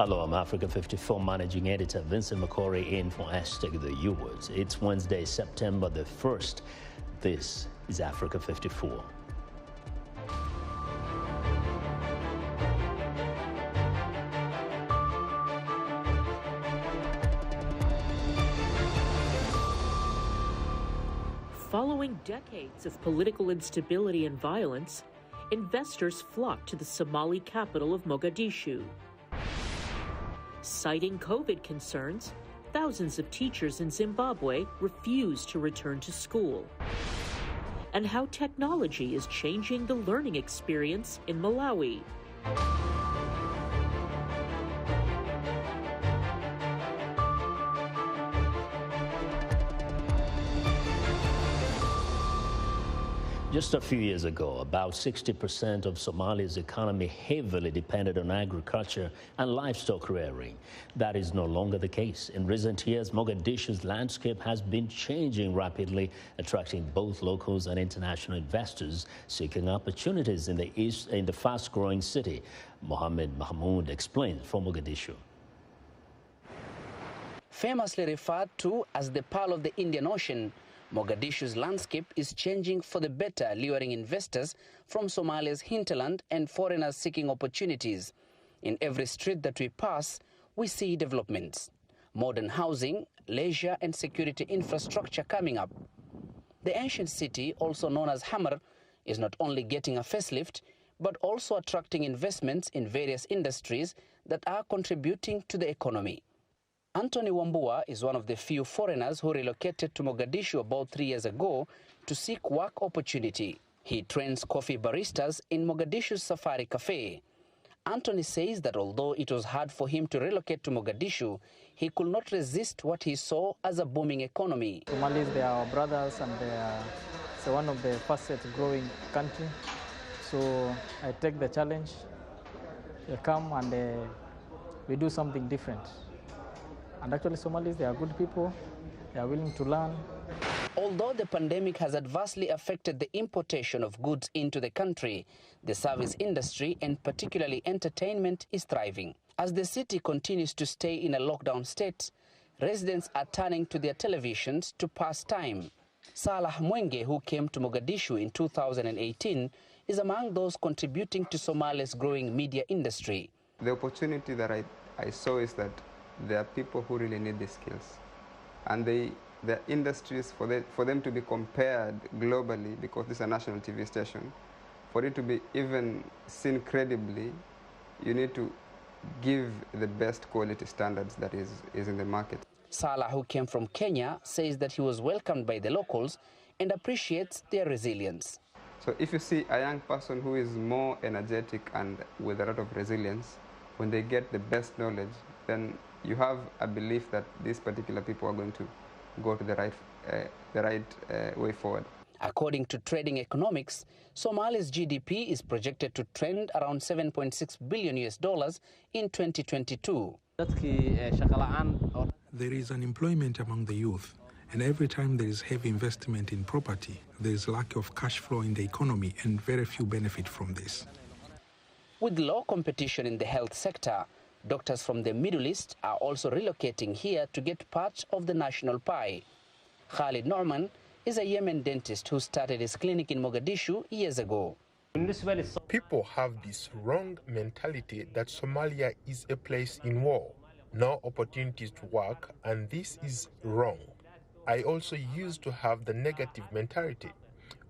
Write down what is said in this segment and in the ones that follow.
Hello, I'm Africa 54 Managing Editor Vincent McCory in for Hashtag the U-Words. It's Wednesday, September the 1st. This is Africa 54. Following decades of political instability and violence, investors flocked to the Somali capital of Mogadishu. Citing COVID concerns, thousands of teachers in Zimbabwe refuse to return to school. And how technology is changing the learning experience in Malawi. Just a few years ago, about 60% of Somalia's economy heavily depended on agriculture and livestock rearing. That is no longer the case. In recent years, Mogadishu's landscape has been changing rapidly, attracting both locals and international investors seeking opportunities in the fast-growing city. Mohammed Mahmoud explains from Mogadishu. Famously referred to as the Pearl of the Indian Ocean, Mogadishu's landscape is changing for the better, luring investors from Somalia's hinterland and foreigners seeking opportunities. In every street that we pass, we see developments. Modern housing, leisure and security infrastructure coming up. The ancient city, also known as Hammer, is not only getting a facelift, but also attracting investments in various industries that are contributing to the economy. Anthony Wambua is one of the few foreigners who relocated to Mogadishu about 3 years ago to seek work opportunity. He trains coffee baristas in Mogadishu's Safari Cafe. Anthony says that although it was hard for him to relocate to Mogadishu, he could not resist what he saw as a booming economy. Somalis, they are our brothers and they are one of the fastest growing country. So I take the challenge. They come and we do something different. And actually Somalis, they are good people, they are willing to learn. Although the pandemic has adversely affected the importation of goods into the country, the service industry and particularly entertainment is thriving. As the city continues to stay in a lockdown state, residents are turning to their televisions to pass time. Salah Mwenge, who came to Mogadishu in 2018, is among those contributing to Somalia's growing media industry. The opportunity that I saw is that there are people who really need these skills. And the industries, for them to be compared globally, because this is a national TV station, for it to be even seen credibly, you need to give the best quality standards that is in the market. Salah, who came from Kenya, says that he was welcomed by the locals and appreciates their resilience. So if you see a young person who is more energetic and with a lot of resilience, when they get the best knowledge, then you have a belief that these particular people are going to go to the right way forward. According to Trading Economics, Somalia's GDP is projected to trend around $7.6 billion in 2022. There is unemployment among the youth, and every time there is heavy investment in property, there is lack of cash flow in the economy and very few benefit from this. With low competition in the health sector, doctors from the Middle East are also relocating here to get part of the national pie. Khalid Norman is a Yemen dentist who started his clinic in Mogadishu years ago. People have this wrong mentality that Somalia is a place in war, no opportunities to work, and this is wrong. I also used to have the negative mentality,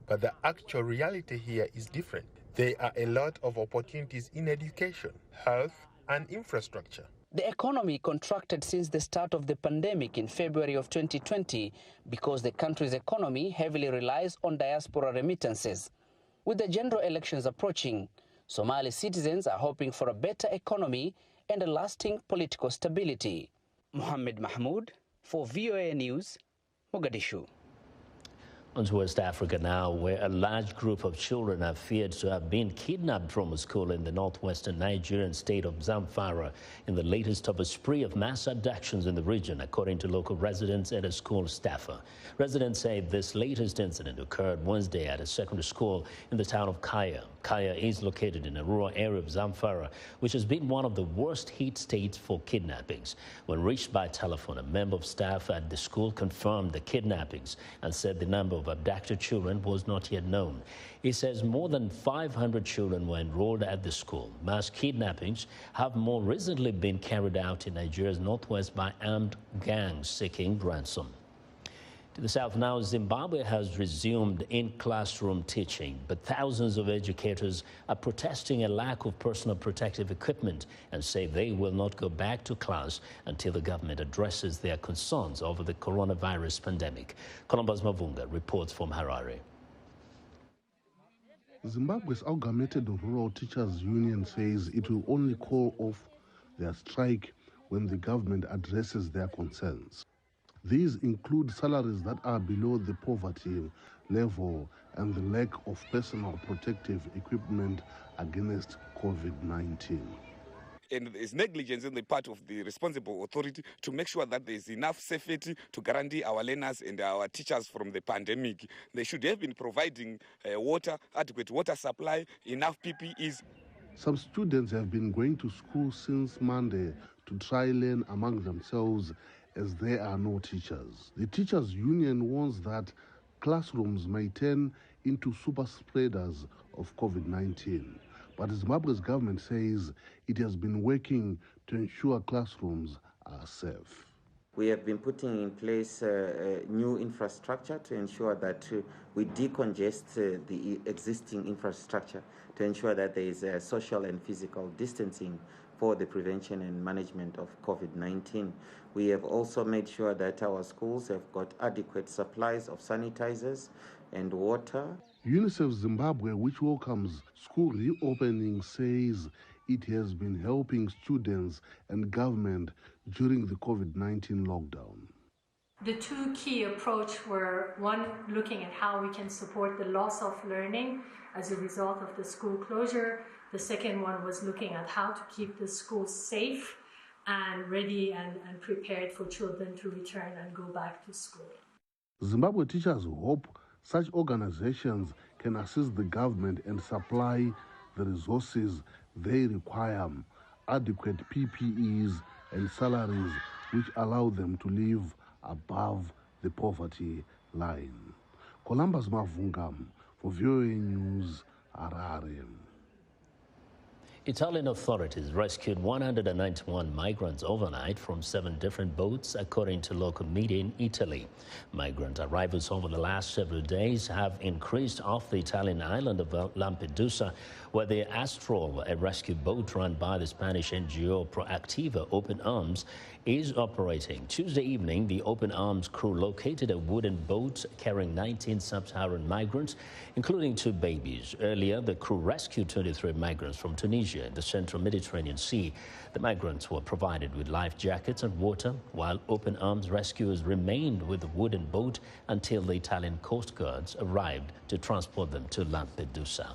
but the actual reality here is different. There are a lot of opportunities in education, health, and infrastructure. The economy contracted since the start of the pandemic in February of 2020 because the country's economy heavily relies on diaspora remittances. With the general elections approaching, Somali citizens are hoping for a better economy and a lasting political stability. Mohammed Mahmoud for VOA News, Mogadishu. On to West Africa now, where a large group of children are feared to have been kidnapped from a school in the northwestern Nigerian state of Zamfara in the latest of a spree of mass abductions in the region, according to local residents and a school staffer. Residents say this latest incident occurred Wednesday at a secondary school in the town of Kaya. Kaya is located in a rural area of Zamfara, which has been one of the worst hit states for kidnappings. When reached by telephone, a member of staff at the school confirmed the kidnappings and said the number of abducted children was not yet known. He says more than 500 children were enrolled at the school. Mass kidnappings have more recently been carried out in Nigeria's northwest by armed gangs seeking ransom. To the south now, Zimbabwe has resumed in-classroom teaching, but thousands of educators are protesting a lack of personal protective equipment and say they will not go back to class until the government addresses their concerns over the coronavirus pandemic. Columbus Mavunga reports from Harare. Zimbabwe's amalgamated rural teachers union says it will only call off their strike when the government addresses their concerns. These include salaries that are below the poverty level and the lack of personal protective equipment against COVID-19. And there's negligence on the part of the responsible authority to make sure that there's enough safety to guarantee our learners and our teachers from the pandemic. They should have been providing water, adequate water supply, enough PPEs. Some students have been going to school since Monday to try learn among themselves as there are no teachers. The teachers union warns that classrooms may turn into super spreaders of COVID-19. But Zimbabwe's government says it has been working to ensure classrooms are safe. We have been putting in place new infrastructure to ensure that we decongest the existing infrastructure to ensure that there is social and physical distancing for the prevention and management of COVID-19. We have also made sure that our schools have got adequate supplies of sanitizers and water. UNICEF Zimbabwe, which welcomes school reopening, says it has been helping students and government during the COVID-19 lockdown. The two key approaches were, one, looking at how we can support the loss of learning as a result of the school closure. The second one was looking at how to keep the schools safe and ready and prepared for children to return and go back to school. Zimbabwe teachers hope such organizations can assist the government and supply the resources they require, adequate PPEs and salaries which allow them to live above the poverty line. Columbus Mavunga for VOA News, Harare. Italian authorities rescued 191 migrants overnight from 7 different boats, according to local media in Italy. Migrant arrivals over the last several days have increased off the Italian island of Lampedusa, where the Astral, a rescue boat run by the Spanish NGO Proactiva Open Arms, is operating. Tuesday evening, the Open Arms crew located a wooden boat carrying 19 sub-Saharan migrants, including 2 babies. Earlier, the crew rescued 23 migrants from Tunisia in the central Mediterranean Sea. The migrants were provided with life jackets and water, while Open Arms rescuers remained with the wooden boat until the Italian Coast Guards arrived to transport them to Lampedusa.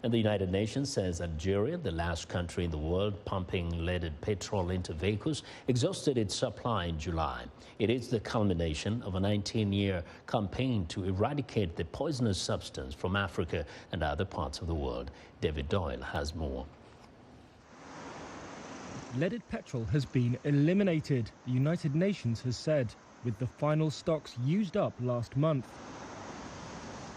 And the United Nations says Algeria, the last country in the world pumping leaded petrol into vehicles, exhausted its supply in July. It is the culmination of a 19-year campaign to eradicate the poisonous substance from Africa and other parts of the world. David Doyle has more. Leaded petrol has been eliminated, the United Nations has said, with the final stocks used up last month.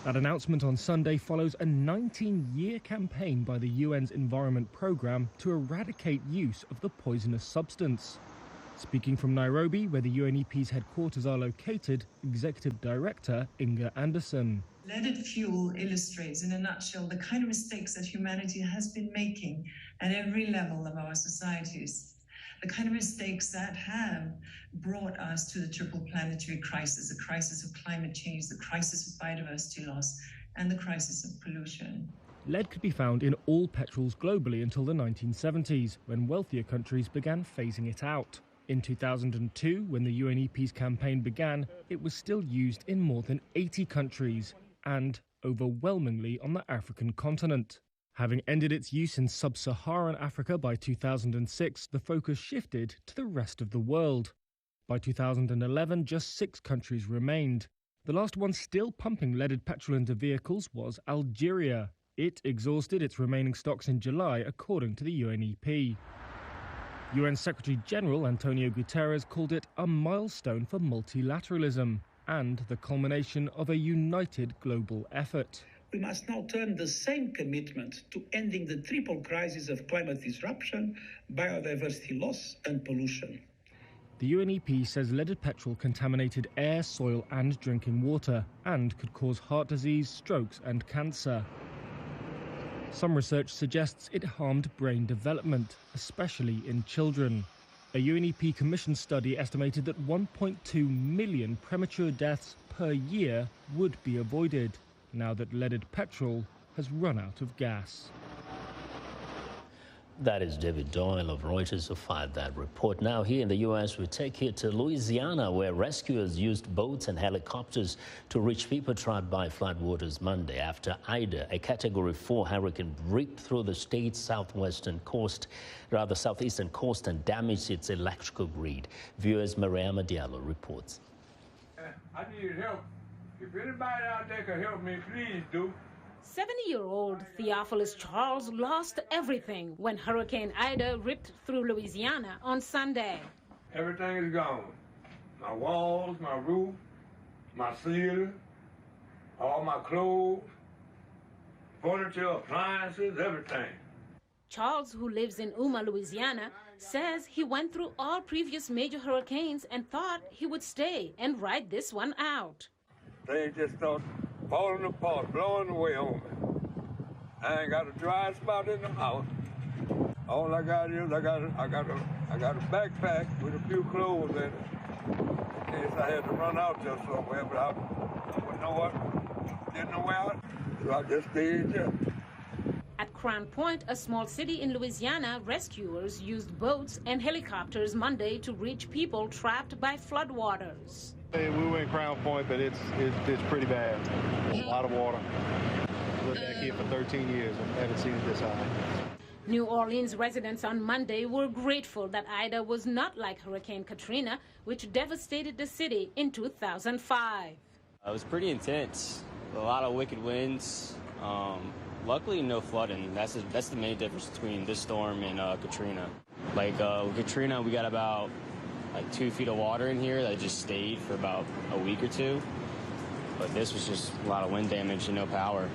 That announcement on Sunday follows a 19-year campaign by the UN's Environment Programme to eradicate use of the poisonous substance. Speaking from Nairobi, where the UNEP's headquarters are located, Executive Director Inga Anderson. Leaded fuel illustrates in a nutshell the kind of mistakes that humanity has been making at every level of our societies. The kind of mistakes that have brought us to the triple planetary crisis, the crisis of climate change, the crisis of biodiversity loss, and the crisis of pollution. Lead could be found in all petrols globally until the 1970s, when wealthier countries began phasing it out. In 2002, when the UNEP's campaign began, it was still used in more than 80 countries, and overwhelmingly on the African continent. Having ended its use in sub-Saharan Africa by 2006, the focus shifted to the rest of the world. By 2011, just 6 countries remained. The last one still pumping leaded petrol into vehicles was Algeria. It exhausted its remaining stocks in July, according to the UNEP. UN Secretary-General Antonio Guterres called it a milestone for multilateralism and the culmination of a united global effort. We must now turn the same commitment to ending the triple crisis of climate disruption, biodiversity loss and pollution. The UNEP says leaded petrol contaminated air, soil and drinking water and could cause heart disease, strokes and cancer. Some research suggests it harmed brain development, especially in children. A UNEP commission study estimated that 1.2 million premature deaths per year would be avoided, now that leaded petrol has run out of gas. That is David Doyle of Reuters who filed that report. Now here in the U.S., we take you to Louisiana, where rescuers used boats and helicopters to reach people trapped by floodwaters Monday after Ida, a Category 4 hurricane, ripped through the state's southeastern coast and damaged its electrical grid. Viewers Mariama Diallo reports. I need help. If anybody out there can help me, please do. 70-year-old Theophilus Charles lost everything when Hurricane Ida ripped through Louisiana on Sunday. Everything is gone. My walls, my roof, my ceiling, all my clothes, furniture, appliances, everything. Charles, who lives in Yuma, Louisiana, says he went through all previous major hurricanes and thought he would stay and ride this one out. They just start falling apart, blowing away on me. I ain't got a dry spot in the house. All I got is I got a backpack with a few clothes in it, in case I had to run out just somewhere. But I didn't know where out, so I just stayed there. At Crown Point, a small city in Louisiana, rescuers used boats and helicopters Monday to reach people trapped by floodwaters. We were in Crown Point, but it's pretty bad. A lot of water. I've lived back here for 13 years and haven't seen it this high. New Orleans residents on Monday were grateful that Ida was not like Hurricane Katrina, which devastated the city in 2005. It was pretty intense. A lot of wicked winds. Luckily, no flooding. That's the main difference between this storm and Katrina. Like with Katrina, we got about 2 feet of water in here that just stayed for about a week or two. But this was just a lot of wind damage and no power.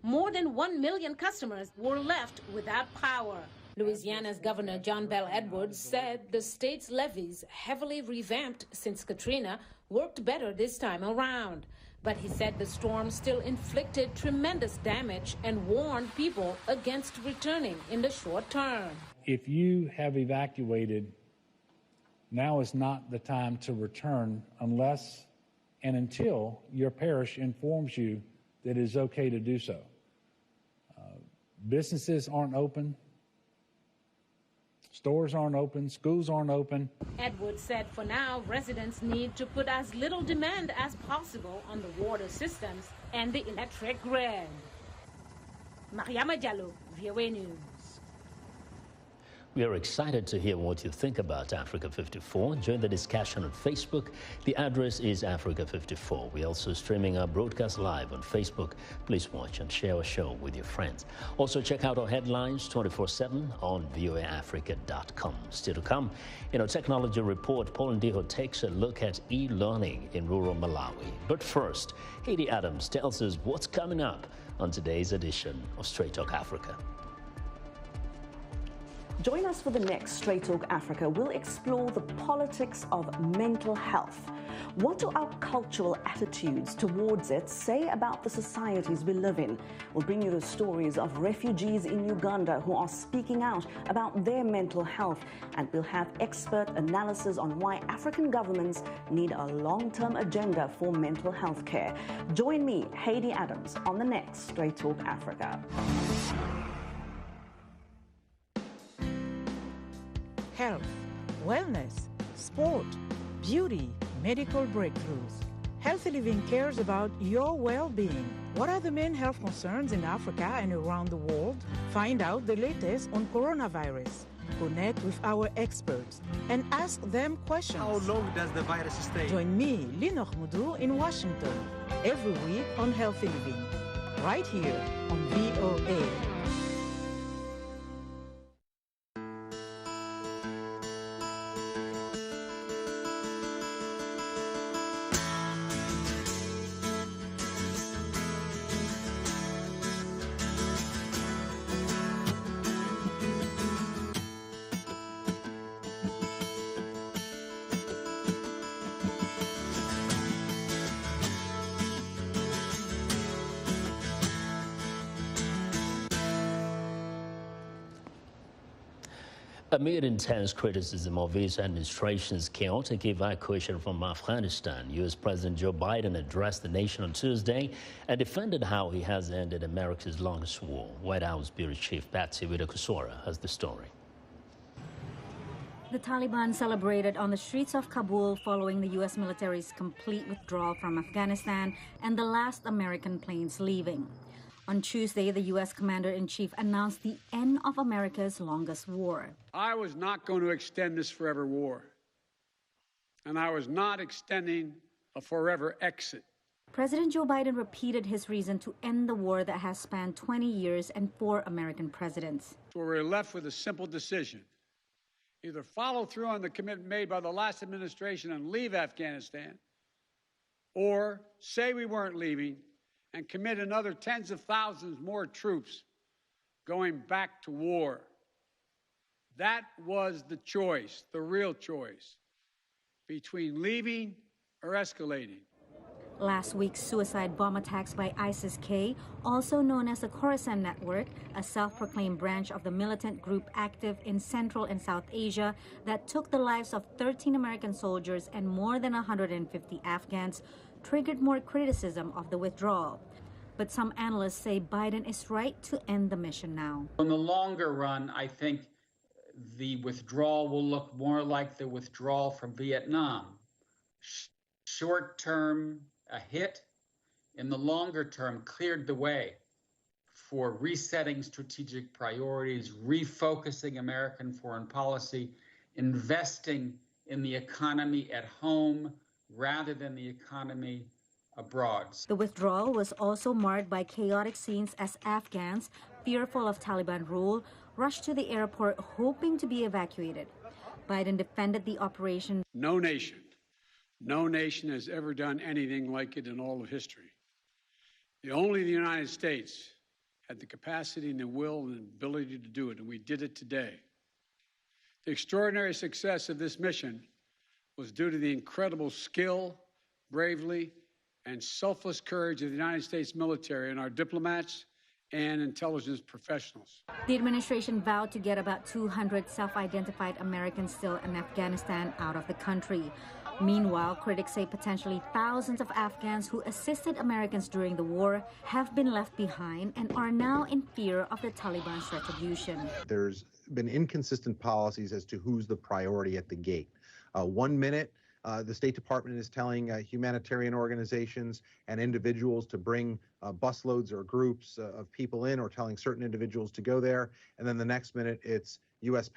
More than 1 million customers were left without power. Louisiana's Governor John Bell Edwards said the state's levees, heavily revamped since Katrina, worked better this time around. But he said the storm still inflicted tremendous damage and warned people against returning in the short term. If you have evacuated, now is not the time to return unless and until your parish informs you that it is okay to do so. Businesses aren't open. Stores aren't open. Schools aren't open. Edwards said for now, residents need to put as little demand as possible on the water systems and the electric grid. Mariama Diallo, VOA News. We are excited to hear what you think about Africa 54. Join the discussion on Facebook. The address is Africa 54. We're also streaming our broadcast live on Facebook. Please watch and share our show with your friends. Also check out our headlines 24/7 on voaafrica.com. Still to come, in our technology report, Paul Ndiho takes a look at e-learning in rural Malawi. But first, Haiti Adams tells us what's coming up on today's edition of Straight Talk Africa. Join us for the next Straight Talk Africa. We'll explore the politics of mental health. What do our cultural attitudes towards it say about the societies we live in? We'll bring you the stories of refugees in Uganda who are speaking out about their mental health. And we'll have expert analysis on why African governments need a long-term agenda for mental health care. Join me, Haiti Adams, on the next Straight Talk Africa. Health, wellness, sport, beauty, medical breakthroughs. Healthy Living cares about your well-being. What are the main health concerns in Africa and around the world? Find out the latest on coronavirus. Connect with our experts and ask them questions. How long does the virus stay? Join me, Linor Moudou, in Washington, every week on Healthy Living. right here on VOA. Amid intense criticism of his administration's chaotic evacuation from Afghanistan, U.S. President Joe Biden addressed the nation on Tuesday and defended how he has ended America's longest war. White House Bureau Chief Patsy Widakuswara has the story. The Taliban celebrated on the streets of Kabul following the U.S. military's complete withdrawal from Afghanistan and the last American planes leaving. On Tuesday, the U.S. Commander-in-Chief announced the end of America's longest war. I was not going to extend this forever war, and I was not extending a forever exit. President Joe Biden repeated his reason to end the war that has spanned 20 years and 4 American presidents. So we're left with a simple decision. Either follow through on the commitment made by the last administration and leave Afghanistan, or say we weren't leaving and commit another tens of thousands more troops going back to war. That was the choice, the real choice, between leaving or escalating. Last week's suicide bomb attacks by ISIS-K, also known as the Khorasan Network, a self-proclaimed branch of the militant group active in Central and South Asia that took the lives of 13 American soldiers and more than 150 Afghans, triggered more criticism of the withdrawal. But some analysts say Biden is right to end the mission now. In the longer run, I think the withdrawal will look more like the withdrawal from Vietnam. Short term, a hit. In the longer term, cleared the way for resetting strategic priorities, refocusing American foreign policy, investing in the economy at home rather than the economy abroad. The withdrawal was also marred by chaotic scenes as Afghans, fearful of Taliban rule, rushed to the airport hoping to be evacuated. Biden defended the operation. No nation has ever done anything like it in all of history. Only the United States had the capacity and the will and ability to do it, and we did it today. The extraordinary success of this mission was due to the incredible skill, bravery, and selfless courage of the United States military and our diplomats and intelligence professionals. The administration vowed to get about 200 self-identified Americans still in Afghanistan out of the country. Meanwhile, critics say potentially thousands of Afghans who assisted Americans during the war have been left behind and are now in fear of the Taliban's retribution. There's been inconsistent policies as to who's the priority at the gate. 1 minute, the State Department is telling humanitarian organizations and individuals to bring busloads or groups of people in, or telling certain individuals to go there. And then the next minute, it's U.S.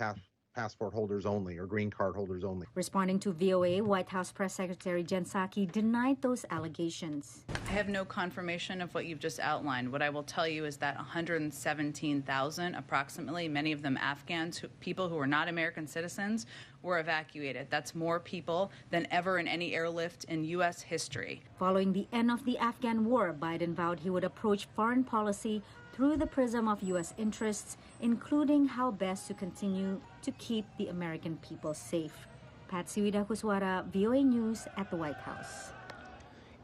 passport holders only or green card holders only. Responding to VOA, White House Press Secretary Jen Psaki denied those allegations. I have no confirmation of what you've just outlined. What I will tell you is that 117,000, approximately, many of them Afghans, people who are not American citizens, were evacuated. That's more people than ever in any airlift in U.S. history. Following the end of the Afghan war, Biden vowed he would approach foreign policy through the prism of U.S. interests, including how best to continue to keep the American people safe. Patsy Widakuswara, VOA News at the White House.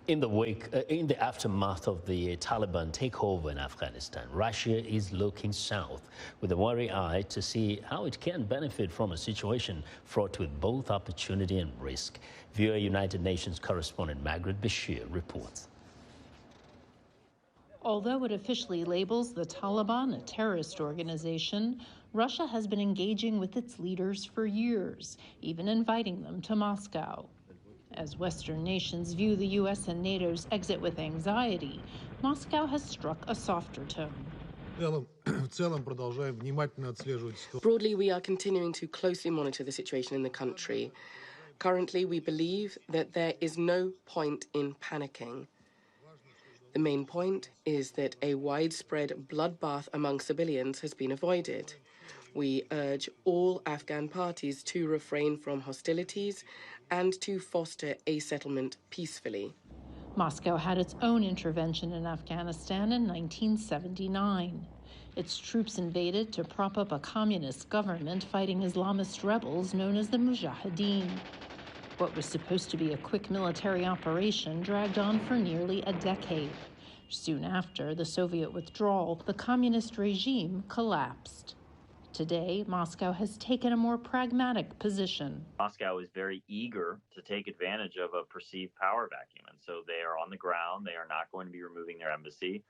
In the aftermath of the Taliban takeover in Afghanistan, Russia is looking south with a wary eye to see how it can benefit from a situation fraught with both opportunity and risk. VOA United Nations correspondent Margaret Bashir reports. Although it officially labels the Taliban a terrorist organization, Russia has been engaging with its leaders for years, even inviting them to Moscow. As Western nations view the U.S. and NATO's exit with anxiety, Moscow has struck a softer tone. Broadly, we are continuing to closely monitor the situation in the country. Currently, we believe that there is no point in panicking. The main point is that a widespread bloodbath among civilians has been avoided. We urge all Afghan parties to refrain from hostilities and to foster a settlement peacefully. Moscow had its own intervention in Afghanistan in 1979. Its troops invaded to prop up a communist government fighting Islamist rebels known as the Mujahideen. What was supposed to be a quick military operation dragged on for nearly a decade. Soon after the Soviet withdrawal, the communist regime collapsed. Today, Moscow has taken a more pragmatic position. Moscow is very eager to take advantage of a perceived power vacuum, and so they are on the ground. They are not going to be removing their embassy.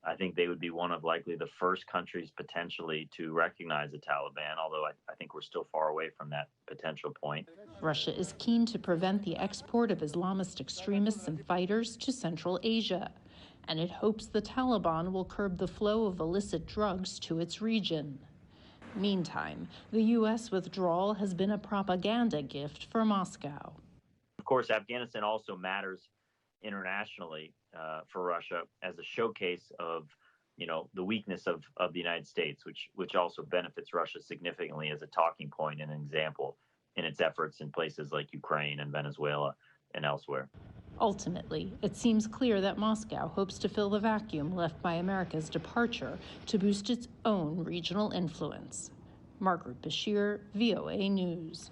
I think they would be one of likely the first countries potentially to recognize the Taliban, although I think we're still far away from that potential point. Russia is keen to prevent the export of Islamist extremists and fighters to Central Asia, and it hopes the Taliban will curb the flow of illicit drugs to its region. Meantime, the U.S. withdrawal has been a propaganda gift for Moscow. Of course, Afghanistan also matters internationally for Russia as a showcase of, the weakness of the United States, which also benefits Russia significantly as a talking point and an example in its efforts in places like Ukraine and Venezuela and elsewhere. Ultimately, it seems clear that Moscow hopes to fill the vacuum left by America's departure to boost its own regional influence. Margaret Bashir, VOA News.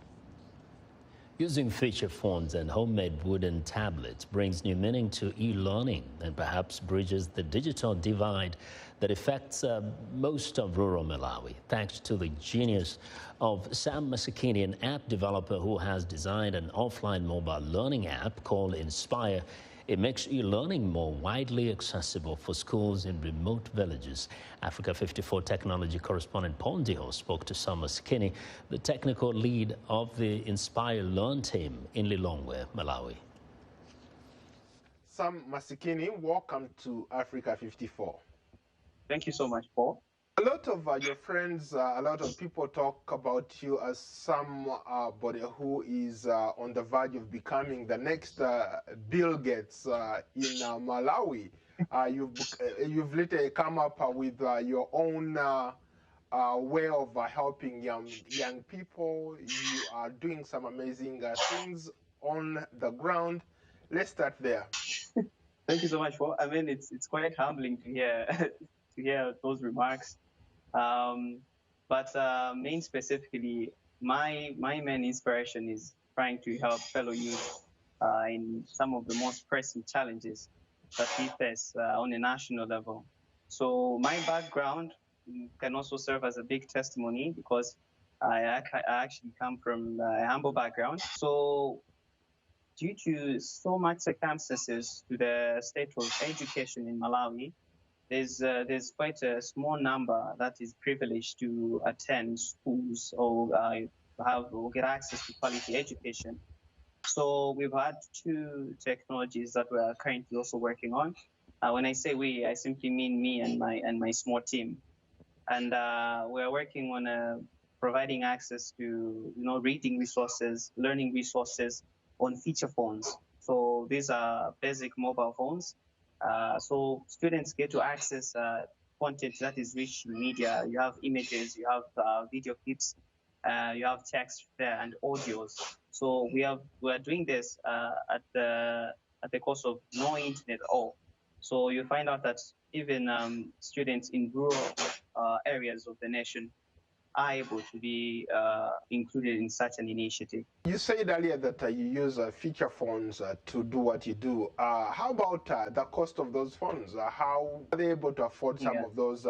Using feature phones and homemade wooden tablets brings new meaning to e-learning and perhaps bridges the digital divide that affects most of rural Malawi, thanks to the genius of Sam Masikini, an app developer who has designed an offline mobile learning app called Inspire. It makes e-learning more widely accessible for schools in remote villages. Africa 54 technology correspondent Paul Diho spoke to Sam Masikini, the technical lead of the Inspire Learn team in Lilongwe, Malawi. Sam Masikini, welcome to Africa 54. Thank you so much, Paul. A lot of your friends, a lot of people talk about you as somebody who is on the verge of becoming the next Bill Gates in Malawi. You've literally come up with your own way of helping young people. You are doing some amazing things on the ground. Let's start there. Thank you so much, Paul. I mean, it's quite humbling to hear those remarks. But main specifically, my main inspiration is trying to help fellow youth in some of the most pressing challenges that we face on a national level. So my background can also serve as a big testimony because I actually come from a humble background. So due to so much circumstances to the state of education in Malawi, there's quite a small number that is privileged to attend schools or get access to quality education. So we've had two technologies that we're currently also working on. When I say we, I simply mean me and my small team. And we're working on providing access to reading resources, learning resources on feature phones. So these are basic mobile phones. So students get to access content that is rich in media. You have images, you have video clips, you have text there and audios. So we're doing this at the cost of no internet at all. So you find out that even students in rural areas of the nation are able to be included in such an initiative. You said earlier that you use feature phones to do what you do. How about the cost of those phones? How are they able to afford some of those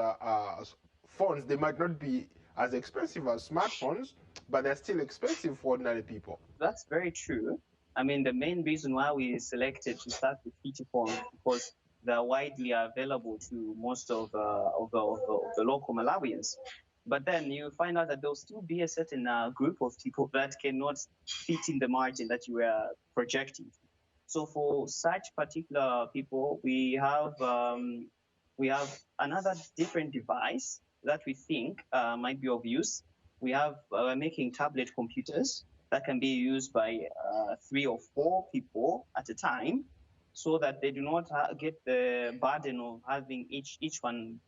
phones? They might not be as expensive as smartphones, but they're still expensive for ordinary people. That's very true. I mean, the main reason why we selected to start with feature phones because they're widely available to most of the local Malawians. But then you find out that there'll still be a certain group of people that cannot fit in the margin that you were projecting. So for such particular people, we have another different device that we think might be of use. We're making tablet computers that can be used by 3 or 4 people at a time. so that they do not get the burden of having each one,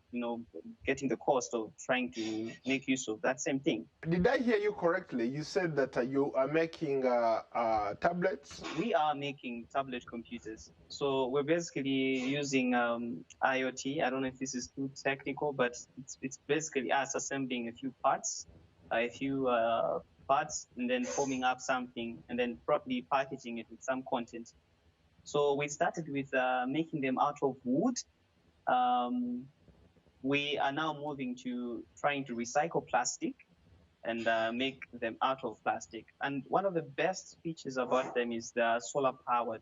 getting the cost of trying to make use of that same thing. Did I hear you correctly? You said that you are making tablets? We are making tablet computers. So we're basically using IoT. I don't know if this is too technical, but it's basically us assembling a few parts, and then forming up something, and then properly packaging it with some content. So we started with making them out of wood. We are now moving to trying to recycle plastic and make them out of plastic. And one of the best features about them is they're solar powered.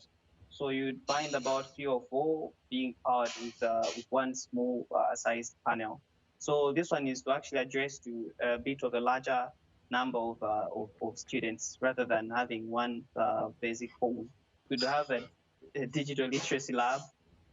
So you'd find about 3 or 4 being powered with one small sized panel. So this one is to actually address to a bit of a larger number of students rather than having one basic home. We'd have a digital literacy lab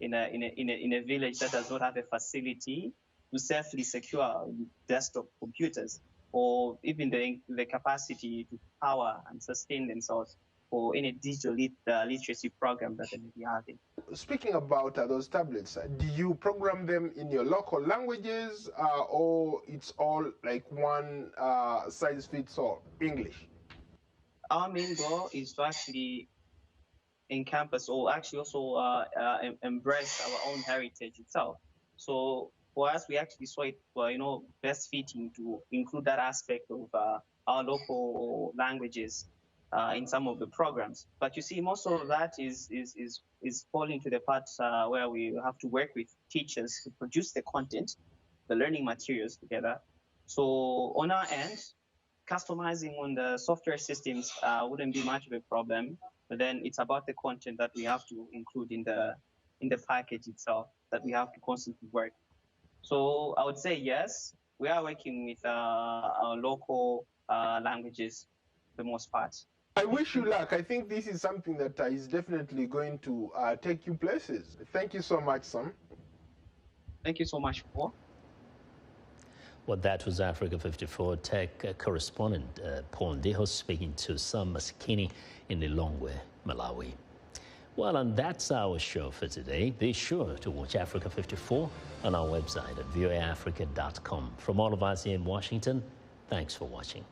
in a village that does not have a facility to safely secure desktop computers, or even the capacity to power and sustain themselves for any digital literacy program that they may be having. Speaking about those tablets, do you program them in your local languages, or it's all like one size fits all, English? Our main goal is to actually encompass, or actually also embrace our own heritage itself. So for us, we actually saw it, best fitting to include that aspect of our local languages in some of the programs. But you see, most of that is falling to the part where we have to work with teachers to produce the content, the learning materials together. So on our end, customizing on the software systems wouldn't be much of a problem. But then it's about the content that we have to include in the package itself that we have to constantly work. So I would say yes, we are working with our local languages for the most part. I wish you luck. I think this is something that is definitely going to take you places. Thank you so much, Sam. Thank you so much, Paul. Well, that was Africa 54 tech correspondent Paul Ndiho speaking to Sam Masikini in Lilongwe, Malawi. Well, and that's our show for today. Be sure to watch Africa 54 on our website at voaafrica.com. From all of us here in Washington, thanks for watching.